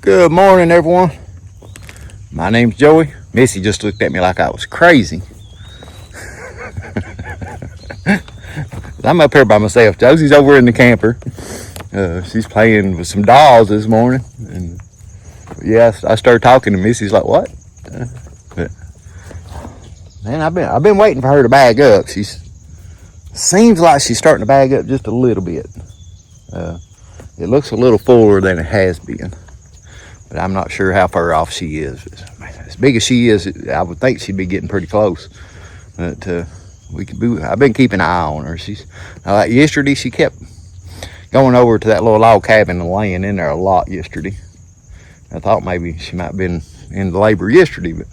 Good morning, everyone. My name's Joey. Missy just looked at me like I was crazy. I'm up here by myself. Josie's over in the camper. She's playing with some dolls this morning. And yeah, I started talking to Missy's like, what? But, man, I've been waiting for her to bag up. Seems like she's starting to bag up just a little bit. It looks a little fuller than it has been. But I'm not sure how far off she is. As big as she is, I would think she'd be getting pretty close. But I've been keeping an eye on her. Like yesterday, she kept going over to that little log cabin and laying in there a lot yesterday. I thought maybe she might have been in labor yesterday, but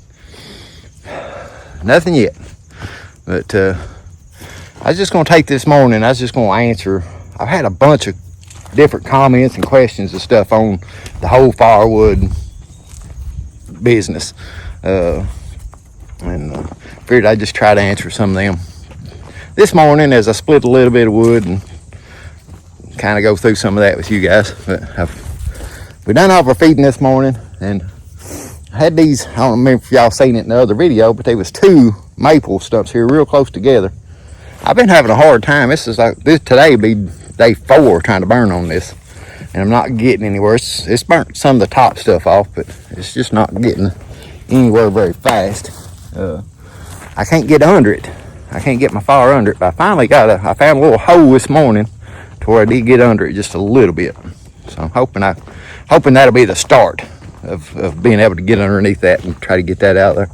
nothing yet. But I was just going to take this morning. I was just going to answer. I've had a bunch of different comments and questions and stuff on the whole firewood business, and figured I'd just try to answer some of them this morning as I split a little bit of wood and kind of go through some of that with you guys. But we done all our feeding this morning, and I had these, I don't remember if y'all seen it in the other video, but there was two maple stumps here real close together. I've been having a hard time. Today be day 4 trying to burn on this, and I'm not getting anywhere. It's burnt some of the top stuff off, but it's just not getting anywhere very fast. I can't get under it. I can't get my fire under it, but I found a little hole this morning to where I did get under it just a little bit. So I'm hoping that'll be the start of being able to get underneath that and try to get that out there.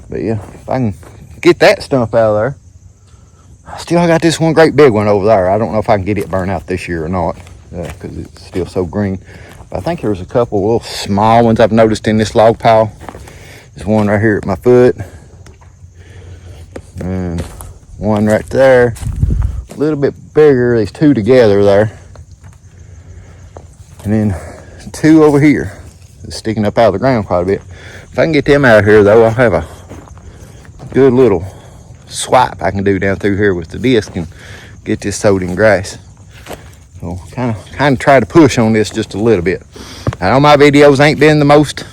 But yeah, if I can get that stump out of there. Still, I got this one great big one over there. I don't know if I can get it burned out this year or not, because it's still so green. But I think there's a couple little small ones I've noticed in this log pile. There's one right here at my foot, and one right there, a little bit bigger. There's 2 together there, and then 2 over here, sticking up out of the ground quite a bit. If I can get them out of here, though, I'll have a good little swipe I can do down through here with the disc and get this sowed in grass. So kind of try to push on this just a little bit. I know my videos ain't been the most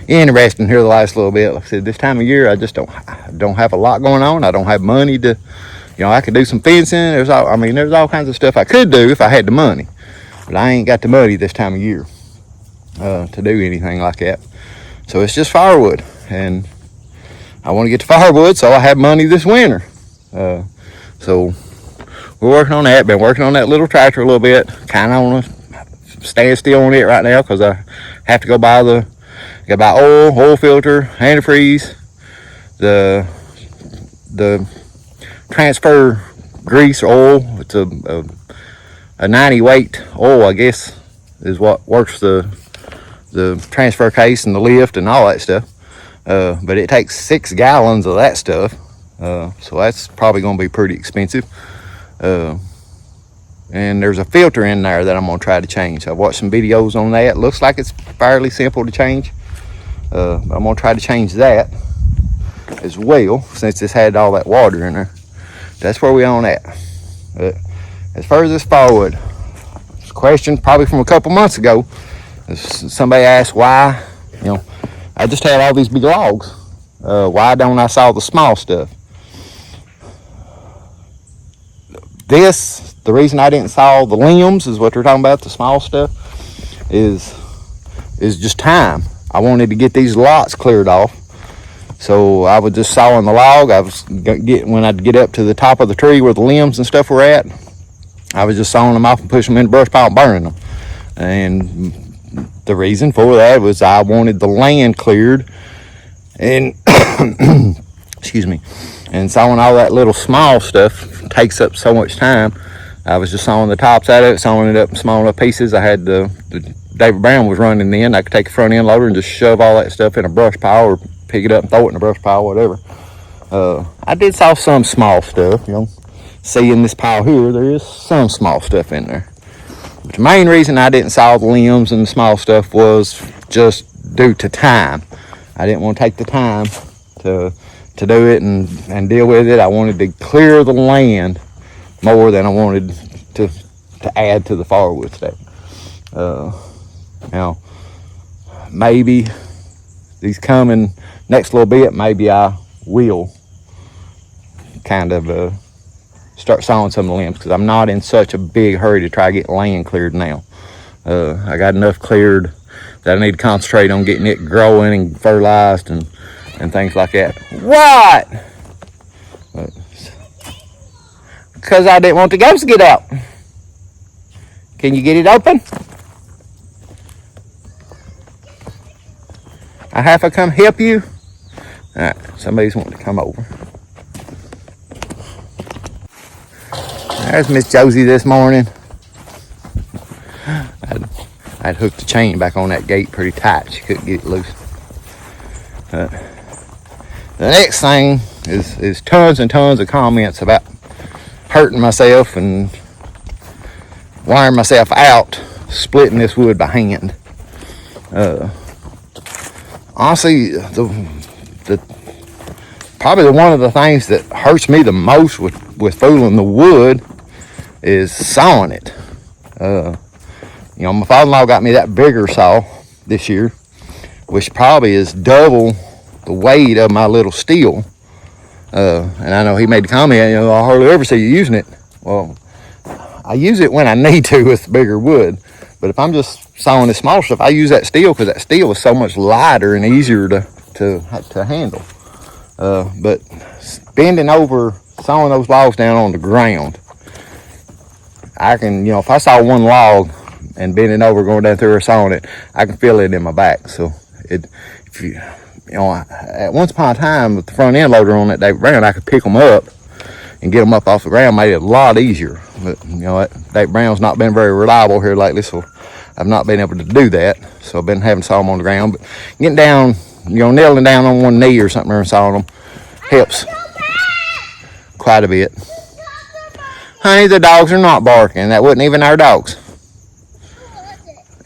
interesting here the last little bit. Like I said, this time of year I just don't have a lot going on. I don't have money to, I could do some fencing. There's all kinds of stuff I could do if I had the money, but I ain't got the money this time of year to do anything like that. So it's just firewood, and I want to get to firewood so I have money this winter. So we're working on that. Been working on that little tractor a little bit. Kind of on a standstill on it right now because I have to go buy oil filter, antifreeze, the transfer grease oil. It's a 90 weight oil, I guess, is what works the transfer case and the lift and all that stuff. But it takes 6 gallons of that stuff, so that's probably going to be pretty expensive. And there's a filter in there that I'm going to try to change. I've watched some videos on that. Looks like it's fairly simple to change. I'm going to try to change that as well, since it's had all that water in there. That's where we on at. But as far as this firewood, it's a question probably from a couple months ago. Somebody asked why, I just had all these big logs. Why don't I saw the small stuff? The reason I didn't saw the limbs is what they're talking about, the small stuff, is just time. I wanted to get these lots cleared off. So I was just sawing the log. When I'd get up to the top of the tree where the limbs and stuff were at, I was just sawing them off and pushing them in the brush pile and burning them. And the reason for that was I wanted the land cleared, and excuse me, and sawing all that little small stuff takes up so much time. I was just sawing the tops out of it, sawing it up in small enough pieces. I had the David Brown was running in. I could take a front end loader and just shove all that stuff in a brush pile, or pick it up and throw it in a brush pile, whatever. I did saw some small stuff, See in this pile here, there is some small stuff in there. But the main reason I didn't saw the limbs and the small stuff was just due to time. I didn't want to take the time to do it and deal with it. I wanted to clear the land more than I wanted to add to the firewood stack. maybe these coming next little bit, maybe I will kind of start sawing some of the limbs, because I'm not in such a big hurry to try to get land cleared now. I got enough cleared that I need to concentrate on getting it growing and fertilized and things like that. What? Because I didn't want the goats to get out. Can you get it open? I have to come help you? Alright, somebody's wanting to come over. There's Miss Josie this morning. I'd hooked the chain back on that gate pretty tight. She couldn't get it loose. The next thing is tons and tons of comments about hurting myself and wiring myself out, splitting this wood by hand. Honestly, probably one of the things that hurts me the most with fooling the wood is sawing it. You know, my father-in-law got me that bigger saw this year, which probably is double the weight of my little steel. And I know he made the comment, you know, I hardly ever see you using it. Well, I use it when I need to with bigger wood. But if I'm just sawing the small stuff, I use that steel because that steel is so much lighter and easier to handle. But bending over, sawing those logs down on the ground, I can, you know, if I saw one log and bending over, going down through or sawing it, I can feel it in my back. So if you know, at once upon a time with the front end loader on that David Brown, I could pick them up and get them up off the ground, made it a lot easier. But you know, that David Brown's not been very reliable here lately, so I've not been able to do that. So I've been having to saw them on the ground. But getting down, you know, kneeling down on one knee or something and sawing them helps quite a bit. Honey, the dogs are not barking. That wasn't even our dogs.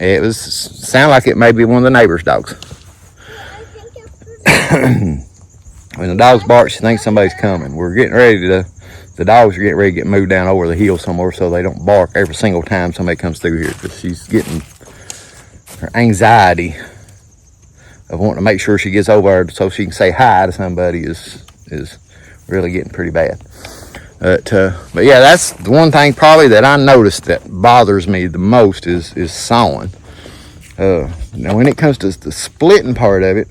It was sound like it may be one of the neighbor's dogs. When the dogs bark, she thinks somebody's coming. We're getting ready to, the dogs are getting ready to get moved down over the hill somewhere so they don't bark every single time somebody comes through here, because she's getting, her anxiety of wanting to make sure she gets over so she can say hi to somebody is really getting pretty bad. But yeah, that's the one thing probably that I noticed that bothers me the most is sawing. Now when it comes to the splitting part of it,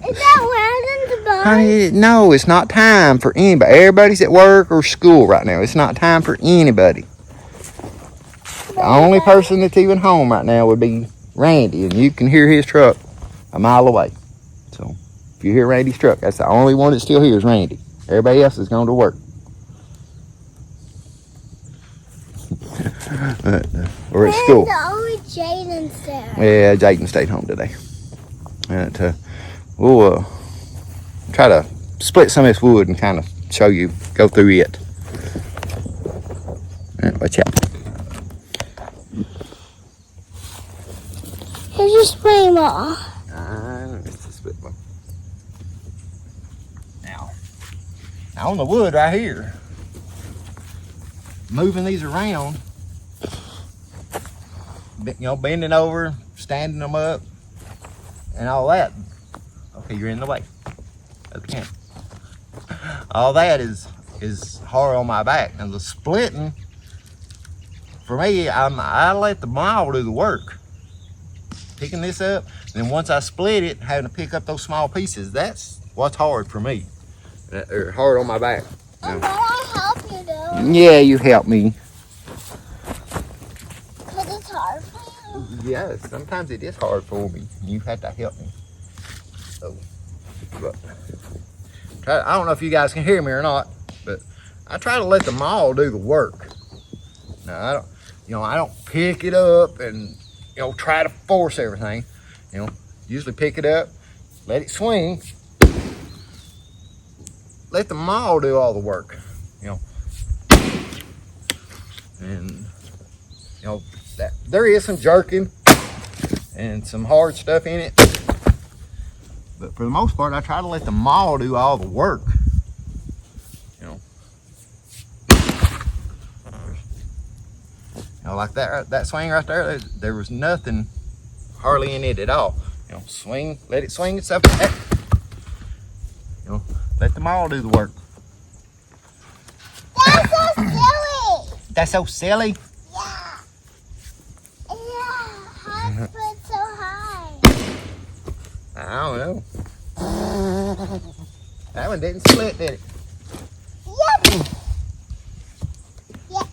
is that loud in the barn? Honey, no, it's not time for anybody. Everybody's at work or school right now. It's not time for anybody. The only person that's even home right now would be Randy, and you can hear his truck a mile away. So if you hear Randy's truck, that's the only one that's still here is Randy. Everybody else is going to work. We're at school. Only Jaden's there. Yeah, Jaden stayed home today. And we'll try to split some of this wood and kind of show you, go through it. Watch out. Here's your spray ball. It's the split one. Now on the wood right here, moving these around, you know, bending over, standing them up, and all that. Okay, you're in the way of the camera. All that is hard on my back. And the splitting, for me, I let the mile do the work. Picking this up, and then once I split it, having to pick up those small pieces, that's what's hard for me. Or hard on my back. Oh, no, I help you though. Yeah, you help me. Because it's hard for you. Yeah, sometimes it is hard for me. You have to help me. So, but I don't know if you guys can hear me or not, but I try to let the maul do the work. Now I don't pick it up and try to force everything. Usually pick it up, let it swing, let the maul do all the work. And that there is some jerking and some hard stuff in it, but for the most part, I try to let the maul do all the work. Like that swing right there, there was nothing hardly in it at all. You know, swing, let it swing itself. You know, let the maul do the work. That's so silly. That's so silly. Yeah. Yeah. How to put so high? I don't know. That one didn't split, did it? Yep. Yep.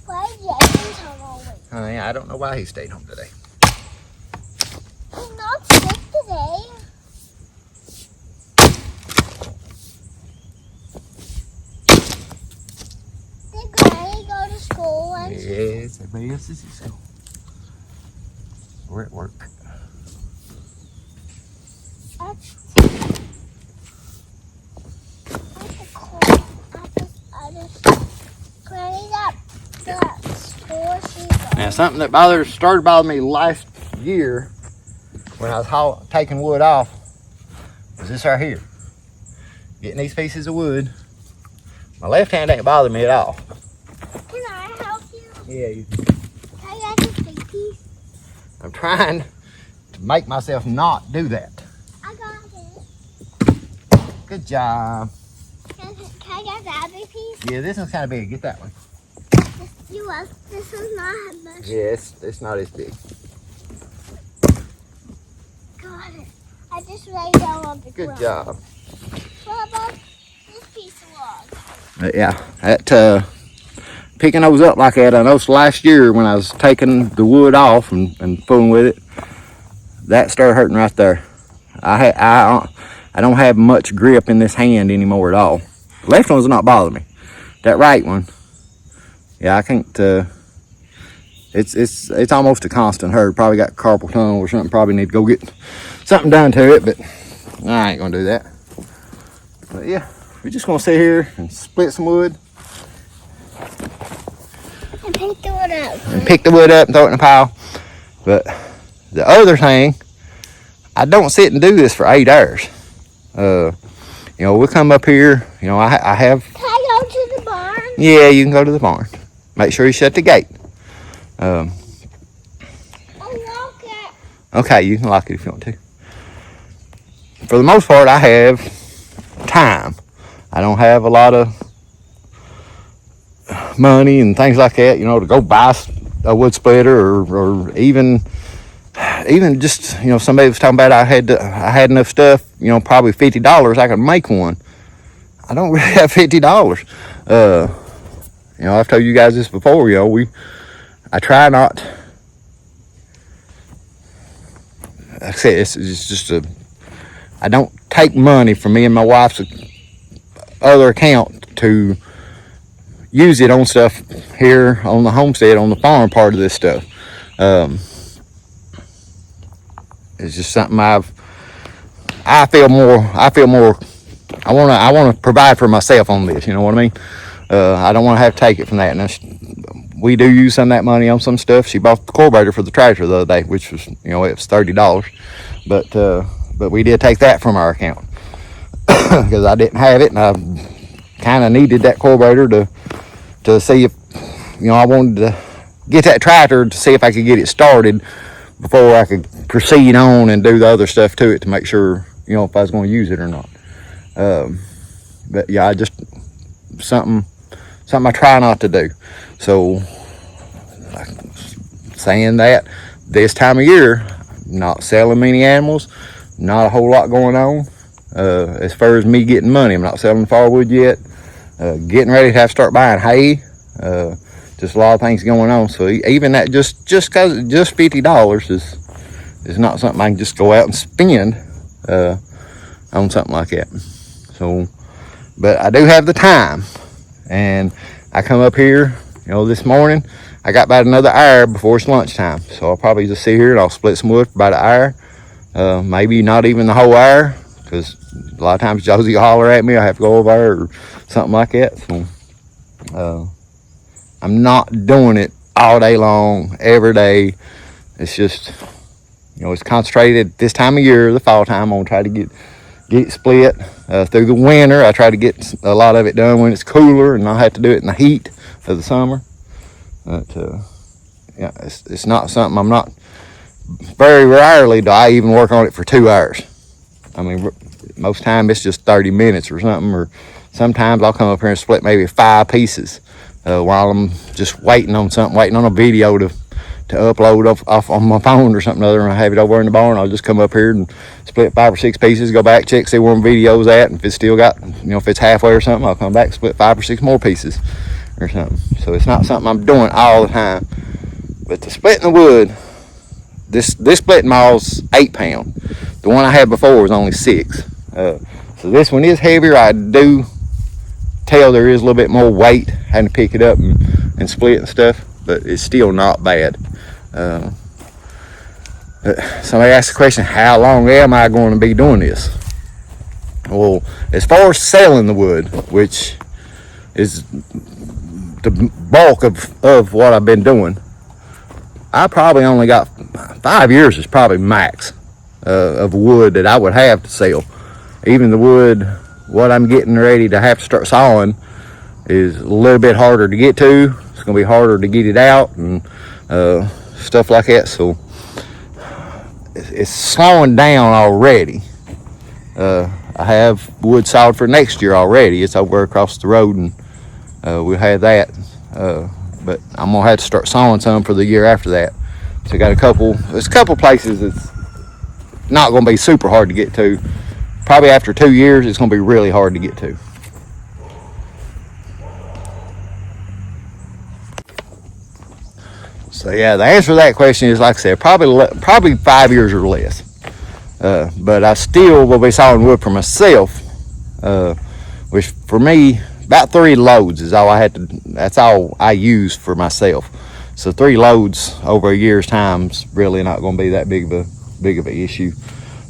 Why is Jason's home all week? I don't know why he stayed home today. He's not sick today. Did Granny go to school? Yes, everybody else is at school. We're at work. That's cold. Granny's at the store. Now, something that started bothering me last year when I was taking wood off was this right here. Getting these pieces of wood. My left hand ain't bothering me at all. Can I help you? Yeah, you Can I get this big piece? I'm trying to make myself not do that. I got it. Good job. Can I get that big piece? Yeah, this one's kind of big. Get that one. This one's not as much. Yeah, it's not as big. Got it. I just laid down on the ground. Good job. What about this piece of log? Yeah, that picking those up like that, I noticed last year when I was taking the wood off and fooling with it, that started hurting right there. I don't have much grip in this hand anymore at all. The left one's not bothering me. That right one, yeah, I can't. It's almost a constant hurt. Probably got carpal tunnel or something. Probably need to go get something done to it, but I ain't gonna do that. But yeah, we're just gonna sit here and split some wood. And pick the wood up. And pick the wood up and throw it in a pile. But the other thing, I don't sit and do this for 8 hours. You know, we'll come up here. You know, I have. Can I go to the barn? Yeah, you can go to the barn. Make sure you shut the gate. I'll lock it. Okay, you can lock it if you want to. For the most part, I have time. I don't have a lot of money and things like that, you know, to go buy a wood splitter or even just, you know, somebody was talking about I had enough stuff, you know, probably $50 I could make one. I don't really have $50. You know, I've told you guys this before, you know, I try not, like I said, it's just I don't take money from me and my wife's other account to use it on stuff here on the homestead, on the farm part of this stuff. It's just something I feel more I want to provide for myself on this, you know what I mean? I don't want to have to take it from that. And we do use some of that money on some stuff. She bought the carburetor for the tractor the other day, which was, you know, it was $30. But we did take that from our account because I didn't have it, and I kind of needed that carburetor to see if, you know, I wanted to get that tractor to see if I could get it started before I could proceed on and do the other stuff to it to make sure, you know, if I was going to use it or not. But yeah, something I try not to do. So, saying that, this time of year, not selling many animals, not a whole lot going on. As far as me getting money, I'm not selling firewood yet. Getting ready to have to start buying hay. Just a lot of things going on. So even that, just cause just $50 is not something I can just go out and spend on something like that. So, but I do have the time, and I come up here, you know, this morning. I got about another hour before it's lunchtime, so I'll probably just sit here and I'll split some wood for about an hour. Maybe not even the whole hour, because a lot of times Josie will holler at me. I have to go over or something like that. So I'm not doing it all day long, every day. It's just, you know, it's concentrated this time of year, the fall time. I'm gonna try to get get it split. Through the winter, I try to get a lot of it done when it's cooler and not have to do it in the heat of the summer. But yeah, it's not something I'm not. Very rarely do I even work on it for 2 hours. I mean, most time it's just 30 minutes or something, or sometimes I'll come up here and split maybe 5 pieces while I'm just waiting on something, waiting on a video to upload off on my phone or something other, and I have it over in the barn. I'll just come up here and split 5 or 6 pieces, go back, check, see where my video's at, and if it's still got, if it's halfway or something, I'll come back, split 5 or 6 more pieces or something. So it's not something I'm doing all the time. But the splitting the wood, this splitting maw's 8 pound. The one I had before was only 6. So this one is heavier. I do tell there is a little bit more weight having to pick it up and split and stuff, but it's still not bad. Somebody asked the question, how long am I going to be doing this? Well, as far as selling the wood, which is the bulk of what I've been doing, I probably only got 5 years is probably max of wood that I would have to sell. Even the wood, what I'm getting ready to have to start sawing, is a little bit harder to get to. It's going to be harder to get it out and stuff like that. So it's slowing down already. I have wood sawed for next year already. It's over across the road, and we'll have that. But I'm gonna have to start sawing some for the year after that. So I got there's a couple places that's not gonna be super hard to get to. Probably after 2 years, it's gonna be really hard to get to. So yeah, the answer to that question is, like I said, probably 5 years or less. But I still will be sawing wood for myself, which for me, about 3 loads is all I had to. That's all I use for myself. So 3 loads over a year's time is really not going to be that big of an issue.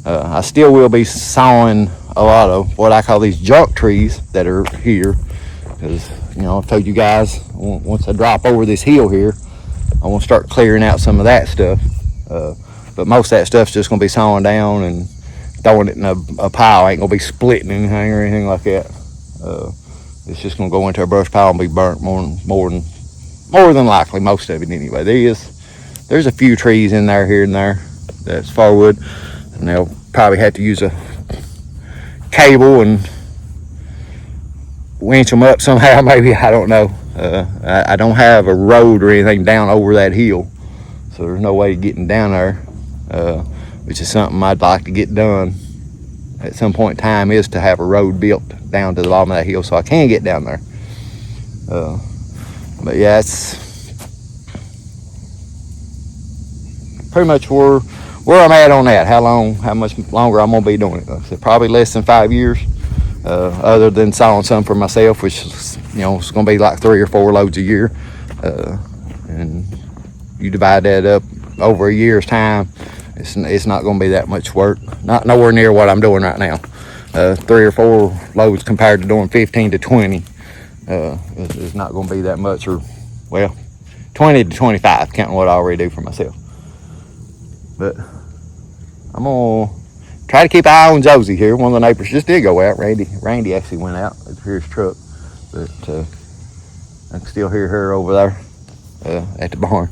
I still will be sawing a lot of what I call these junk trees that are here, because I've told you guys, once I drop over this hill here, I want to start clearing out some of that stuff. But most of that stuff's just going to be sawing down and throwing it in a pile. I ain't going to be splitting anything or anything like that. It's just going to go into a brush pile and be burnt more than likely, most of it anyway. There's a few trees in there here and there that's firewood, and they'll probably have to use a cable and winch them up somehow, maybe. I don't know. I don't have a road or anything down over that hill, so there's no way of getting down there, which is something I'd like to get done at some point in time, is to have a road built down to the bottom of that hill so I can get down there. But yeah, it's pretty much where I'm at on that. How much longer I'm gonna be doing it. Like I said, probably less than 5 years, other than sawing some for myself, which is, it's gonna be like 3 or 4 loads a year. And you divide that up over a year's time, it's not gonna be that much work. Not nowhere near what I'm doing right now. 3 or 4 loads compared to doing 15 to 20 is not going to be that much, or 20 to 25 counting what I already do for myself. But I'm gonna try to keep an eye on Josie here. One of the neighbors just did go out. Randy actually went out to hear his truck, but I can still hear her over there at the barn.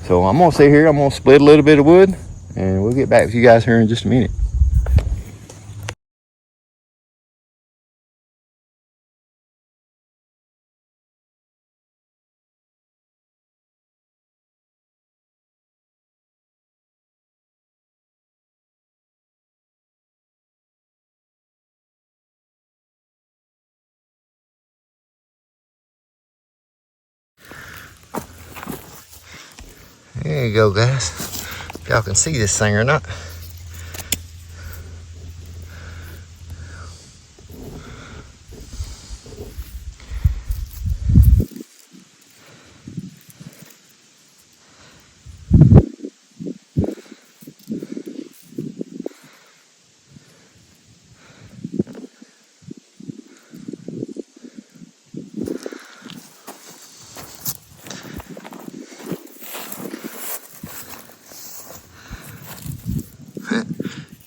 So I'm gonna sit here, I'm gonna split a little bit of wood, and we'll get back with you guys here in just a minute. There you go, guys. If y'all can see this thing or not.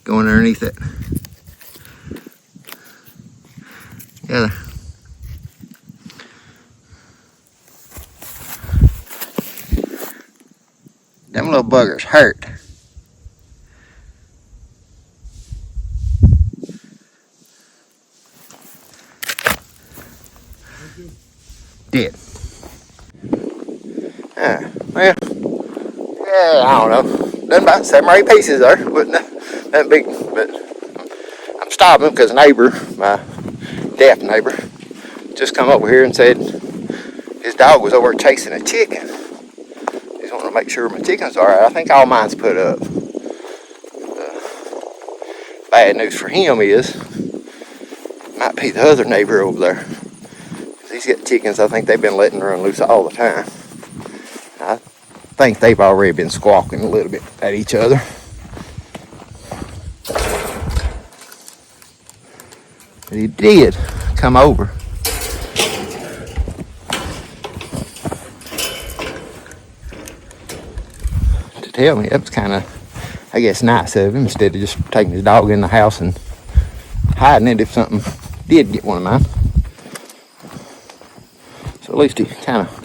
Going underneath it. Yeah. Them little buggers hurt. Did. Well, yeah, I don't know. Done about 7 or 8 pieces there. Wasn't that big, but I'm stopping because a neighbor, my deaf neighbor, just come over here and said his dog was over chasing a chicken. He's wanting to make sure my chicken's all right. I think all mine's put up. Bad news for him is, might be the other neighbor over there. He's got chickens. I think they've been letting run loose all the time. I think they've already been squawking a little bit at each other. But he did come over. To tell me, that was kind of, I guess, nice of him, instead of just taking his dog in the house and hiding it if something did get one of mine. So at least he kind of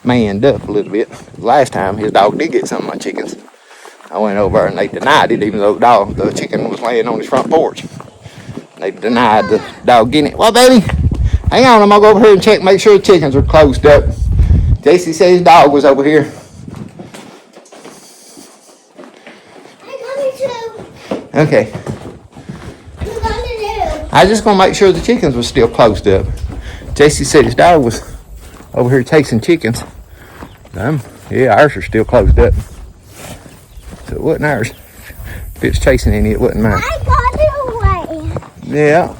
manned up a little bit. Last time his dog did get some of my chickens. I went over and they denied it, even though the chicken was laying on his front porch. They denied the dog getting it. Well, baby, hang on, I'm gonna go over here and check, make sure the chickens are closed up. JC said his dog was over here. Okay. What you gonna do? I was just gonna make sure the chickens were still closed up. JC said his dog was over here chasing chickens. Yeah, ours are still closed up. So it wasn't ours. If it's chasing any, it wasn't mine. I got it away. Yeah.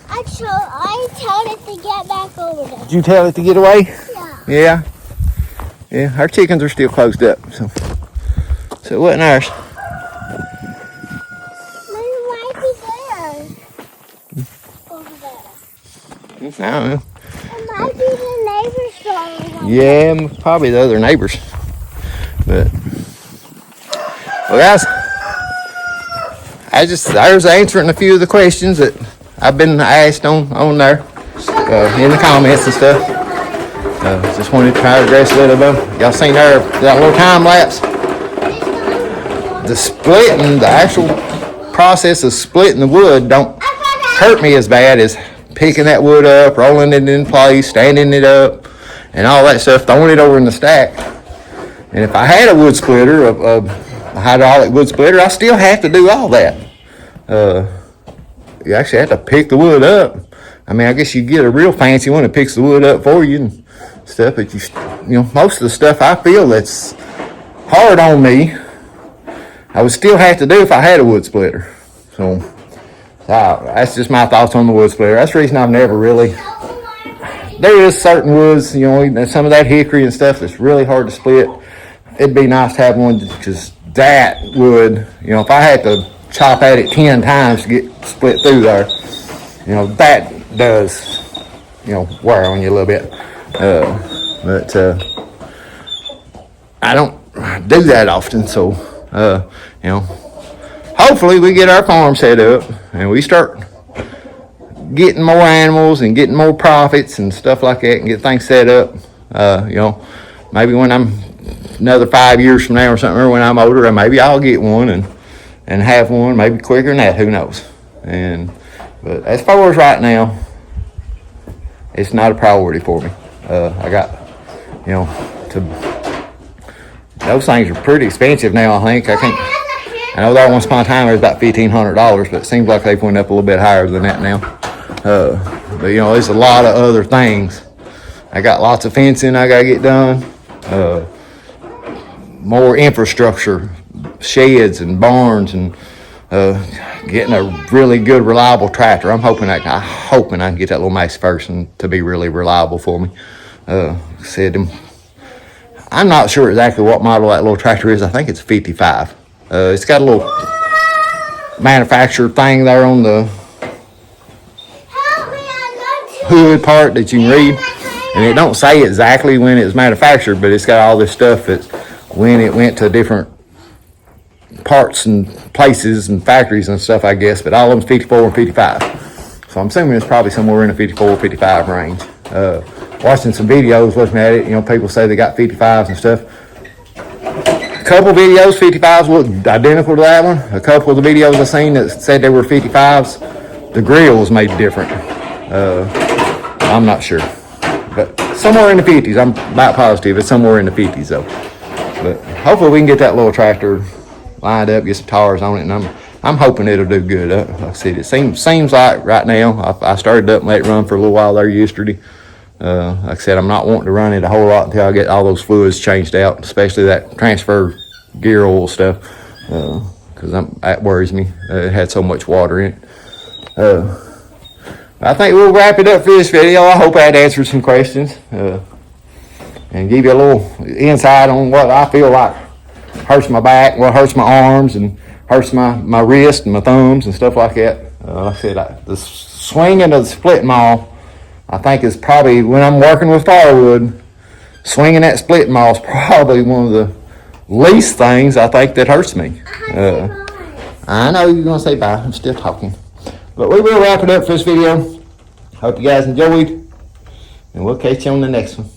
I told it to get back over there. Did you tell it to get away? Yeah. Yeah. Yeah, our chickens are still closed up. So it wasn't ours. Maybe it might be theirs. Over there. I don't know. It might be the neighbor's dog. Yeah, probably the other neighbors. But, well, guys, I was answering a few of the questions that I've been asked on there in the comments and stuff. Just wanted to try to address a little bit. Y'all seen there that little time lapse? The splitting, the actual process of splitting the wood don't hurt me as bad as picking that wood up, rolling it in place, standing it up, and all that stuff, throwing it over in the stack. And if I had a wood splitter, a hydraulic wood splitter, I still have to do all that. You actually have to pick the wood up. I mean, I guess you get a real fancy one that picks the wood up for you and stuff, but you know, most of the stuff I feel that's hard on me, I would still have to do if I had a wood splitter. So that's just my thoughts on the wood splitter. That's the reason I've never really. There is certain woods, you know, some of that hickory and stuff that's really hard to split. It'd be nice to have one because that would, you know, if I had to chop at it 10 times to get split through there, you know, that does, you know, wear on you a little bit. But I don't do that often, so, you know, hopefully we get our farm set up and we start getting more animals and getting more profits and stuff like that and get things set up. You know, maybe when I'm another 5 years from now or something, or when I'm older, maybe I'll get one and have one, maybe quicker than that, who knows. But as far as right now, it's not a priority for me. I got, you know, those things are pretty expensive now, I think. I know that once upon a time it was about $1,500, but it seems like they've went up a little bit higher than that now. But you know, there's a lot of other things. I got lots of fencing I gotta get done. More infrastructure, sheds and barns, and getting a really good, reliable tractor. I'm hoping I can get that little Max Ferguson to be really reliable for me. I'm not sure exactly what model that little tractor is. I think it's 55. It's got a little manufacturer thing there on the hood part that you can read, and it don't say exactly when it was manufactured, but it's got all this stuff that when it went to different parts and places and factories and stuff, I guess, but all of them's 54 and 55. So I'm assuming it's probably somewhere in the 54, 55 range. Watching some videos, looking at it, you know, people say they got 55s and stuff. A couple videos, 55s looked identical to that one. A couple of the videos I seen that said they were 55s, the grill was made different. I'm not sure. But somewhere in the 50s, I'm about positive it's somewhere in the 50s though. But hopefully we can get that little tractor lined up, get some tires on it, and I'm hoping it'll do good. Like I said, it seems like right now, I started up and let it run for a little while there yesterday. Like I said, I'm not wanting to run it a whole lot until I get all those fluids changed out, especially that transfer gear oil stuff, because that worries me. It had so much water in it. I think we'll wrap it up for this video. I hope that answered some questions and give you a little insight on what I feel like hurts my back, what hurts my arms, and hurts my wrist and my thumbs and stuff like that. Like I said, the swinging of the split maul, I think is probably, when I'm working with firewood, swinging that split maul is probably one of the least things I think that hurts me. I know you're going to say bye. I'm still talking. But we will wrap it up for this video. Hope you guys enjoyed, and we'll catch you on the next one.